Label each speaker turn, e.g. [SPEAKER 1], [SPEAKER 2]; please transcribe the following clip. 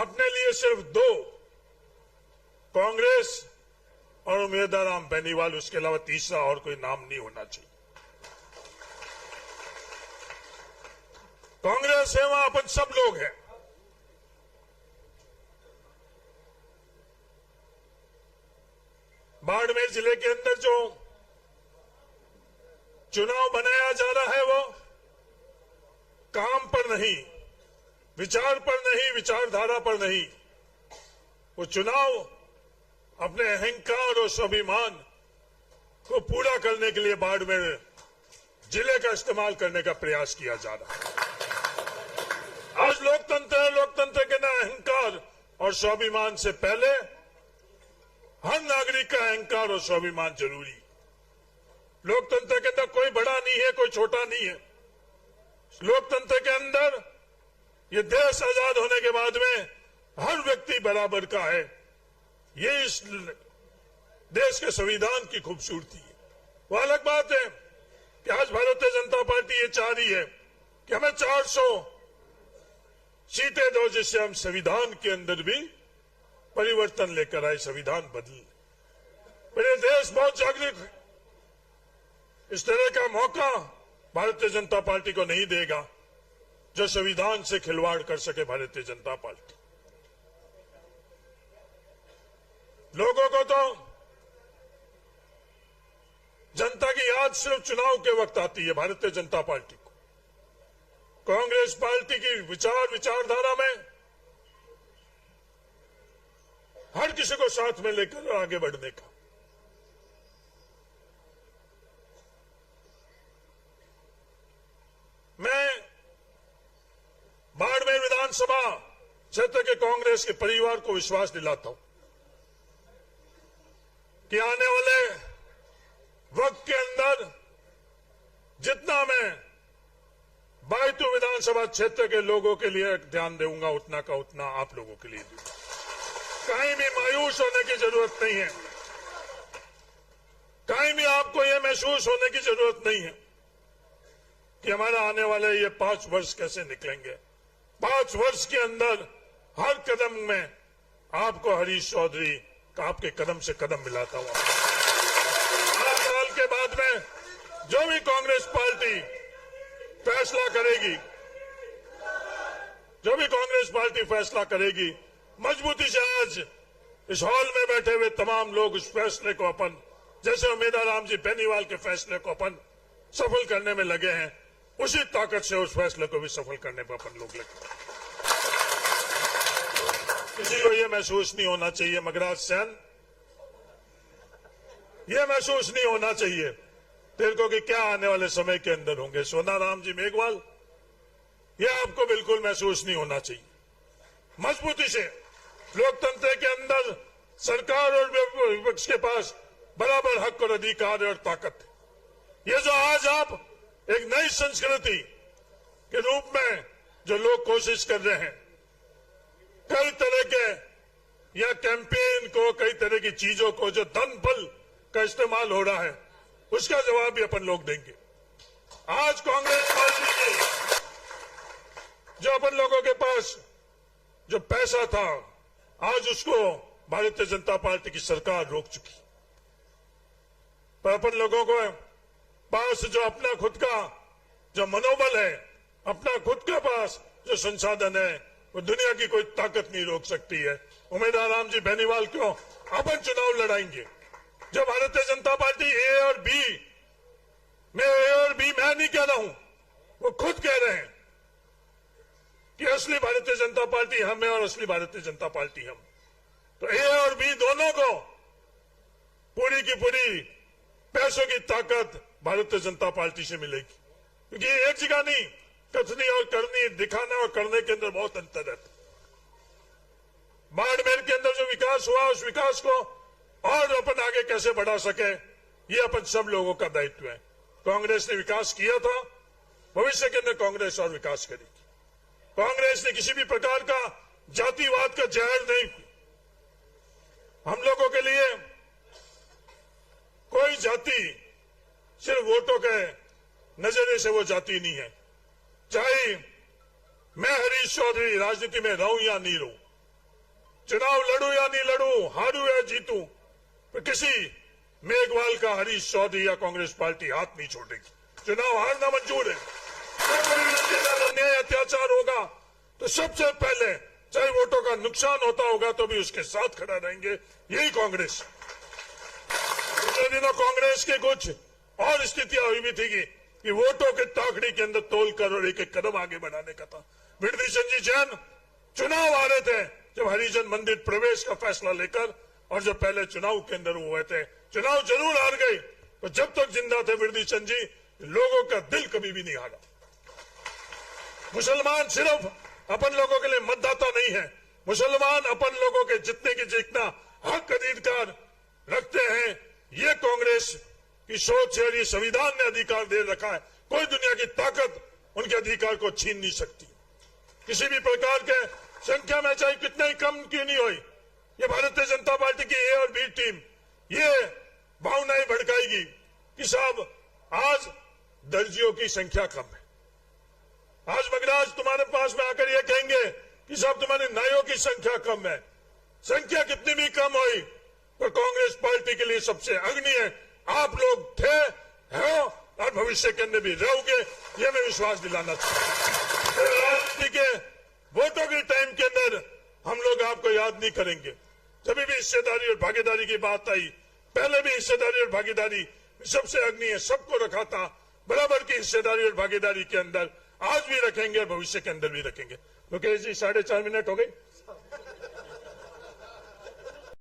[SPEAKER 1] अपने लिए सिर्फ 2, कांग्रेस और उम्मीदवार राम बेनीवाल, उसके अलावा तीसरा और कोई नाम नहीं होना चाहिए। कांग्रेस है वहां अपन सब लोग हैं। बाड़मेर जिले के अंदर जो चुनाव बनाया जा रहा है वो काम पर नहीं, विचार पर नहीं, विचारधारा पर नहीं, वो चुनाव अपने अहंकार और स्वाभिमान को पूरा करने के लिए बाड़मेर जिले का इस्तेमाल करने का प्रयास किया जा रहा है। आज लोकतंत्र है, लोकतंत्र के ना अहंकार और स्वाभिमान से पहले हर नागरिक का अहंकार और स्वाभिमान जरूरी। लोकतंत्र के अंदर कोई बड़ा नहीं है, कोई छोटा नहीं है। लोकतंत्र के अंदर ये देश आजाद होने के बाद में हर व्यक्ति बराबर का है। ये इस देश के संविधान की खूबसूरती है। वो अलग बात है कि आज भारतीय जनता पार्टी ये चाह रही है कि हमें 400 सीटें दो, जिससे हम संविधान के अंदर भी परिवर्तन लेकर आए, संविधान बदले। मेरे देश बहुत जागरूक है। इस तरह का मौका भारतीय जनता पार्टी को नहीं देगा जो संविधान से खिलवाड़ कर सके भारतीय जनता पार्टी। लोगों को तो जनता की याद सिर्फ चुनाव के वक्त आती है। भारतीय जनता पार्टी को, कांग्रेस पार्टी की विचारधारा में हर किसी को साथ में लेकर आगे बढ़ने का। मैं बाड़मेर विधानसभा क्षेत्र के कांग्रेस के परिवार को विश्वास दिलाता हूं कि आने वाले वक्त के अंदर जितना मैं बायतू विधानसभा क्षेत्र के लोगों के लिए ध्यान दूंगा, उतना का उतना आप लोगों के लिए दूंगा। कहीं भी मायूस होने की जरूरत नहीं है। कहीं भी आपको यह महसूस होने की जरूरत नहीं है कि हमारा आने वाले ये 5 वर्ष कैसे निकलेंगे। 5 वर्ष के अंदर हर कदम में आपको हरीश चौधरी का आपके कदम से कदम मिलाता हुआ 8 साल के बाद में जो भी कांग्रेस पार्टी फैसला करेगी, जो भी कांग्रेस पार्टी फैसला करेगी, मजबूती से आज इस हॉल में बैठे हुए तमाम लोग उस फैसले को अपन, जैसे उम्मीदवार राम जी बेनीवाल के फैसले को अपन सफल करने में लगे हैं, उसी ताकत से उस फैसले को भी सफल करने पर अपन लोग लगे। किसी को यह महसूस नहीं होना चाहिए, मगराज सेन, यह महसूस नहीं होना चाहिए तेरे को कि क्या आने वाले समय के अंदर होंगे सोनाराम जी मेघवाल, यह आपको बिल्कुल महसूस नहीं होना चाहिए। मजबूती से लोकतंत्र के अंदर सरकार और विपक्ष के पास बराबर हक और अधिकार और ताकत है। ये जो आज आप एक नई संस्कृति के रूप में जो लोग कोशिश कर रहे हैं, कई तरह के या कैंपेन को, कई तरह की चीजों को, जो धन बल का इस्तेमाल हो रहा है, उसका जवाब भी अपन लोग देंगे। आज कांग्रेस पार्टी की जो अपन लोगों के पास जो पैसा था, आज उसको भारतीय जनता पार्टी की सरकार रोक चुकी। पर अपन लोगों को पास जो अपना खुद का जो मनोबल है, अपना खुद के पास जो संसाधन है, वो दुनिया की कोई ताकत नहीं रोक सकती है। उम्मीदवार राम जी बेनीवाल को अपन चुनाव लड़ाएंगे। जो भारतीय जनता पार्टी ए और बी, मैं ए और बी मैं नहीं कह रहा हूं, वो खुद कह रहे हैं कि असली भारतीय जनता पार्टी हम है और असली भारतीय जनता पार्टी हम। तो ए और बी दोनों को पूरी की पूरी पैसों की ताकत भारतीय जनता पार्टी से मिलेगी, क्योंकि एक जगह नहीं, कथनी और करनी, दिखाना और करने के अंदर बहुत अंतर है। बाड़मेर के अंदर जो विकास हुआ, उस विकास को और अपन आगे कैसे बढ़ा सके, ये अपन सब लोगों का दायित्व है। कांग्रेस ने विकास किया था, भविष्य के अंदर कांग्रेस और विकास करेगी। कांग्रेस ने किसी भी प्रकार का जातिवाद का जहर नहीं, हम लोगों के लिए कोई जाति सिर्फ वोटों के नजरिए से वो जाति नहीं है। चाहे मैं हरीश चौधरी राजनीति में रहूं या नहीं रहूं, चुनाव लड़ू या नहीं लड़ू, हारू या जीतू, तो किसी मेघवाल का हरीश चौधरी या कांग्रेस पार्टी हाथ नहीं छोड़ेगी। चुनाव हारना मंजूर है। अन्याय अत्याचार होगा तो सबसे पहले, चाहे वोटों का नुकसान होता होगा तो भी उसके साथ खड़ा रहेंगे। यही कांग्रेस। पिछले दिनों कांग्रेस के कुछ और स्थितियां हुई भी थी कि वोटों के ताकड़ी के अंदर तोलकर और एक एक कदम आगे बढ़ाने का था। बिरदी चंद जी जैन चुनाव आ रहे थे जब हरिजन मंदिर प्रवेश का फैसला लेकर, और जो पहले चुनाव के अंदर हुए थे, चुनाव जरूर हार गए, तो जब तक जिंदा थे बिरदी चंद जी, लोगों का दिल कभी भी नहीं हारा। मुसलमान सिर्फ अपन लोगों के लिए मतदाता नहीं है, मुसलमान अपन लोगों के जितने की जितना हक अधिकार रखते हैं। ये कांग्रेस की सोच है, ये संविधान ने अधिकार दे रखा है। कोई दुनिया की ताकत उनके अधिकार को छीन नहीं सकती। किसी भी प्रकार के संख्या में चाहे कितना ही कम क्यों नहीं हुई, ये भारतीय जनता पार्टी की ए और बी टीम ये भावनाएं भड़काएगी कि साहब आज दर्जियों की संख्या कम है, आज मगराज तुम्हारे पास में आकर ये कहेंगे कि साहब तुम्हारे नाइयों की संख्या कम है। संख्या कितनी भी कम हुई तो कांग्रेस पार्टी के लिए सबसे अग्रणी है। आप लोग थे, हैं और भविष्य के अंदर भी रहोगे, ये मैं विश्वास दिलाना चाहता हूं। राजनीति के वोटों के टाइम के अंदर हम लोग आपको याद नहीं करेंगे। जब भी हिस्सेदारी और भागीदारी की बात आई, पहले भी हिस्सेदारी और भागीदारी सबसे अग्रणी है, सबको रखा था बराबर की हिस्सेदारी और भागीदारी के अंदर, आज भी रखेंगे और भविष्य के अंदर भी रखेंगे। मुकेश जी 4.5 मिनट हो गई।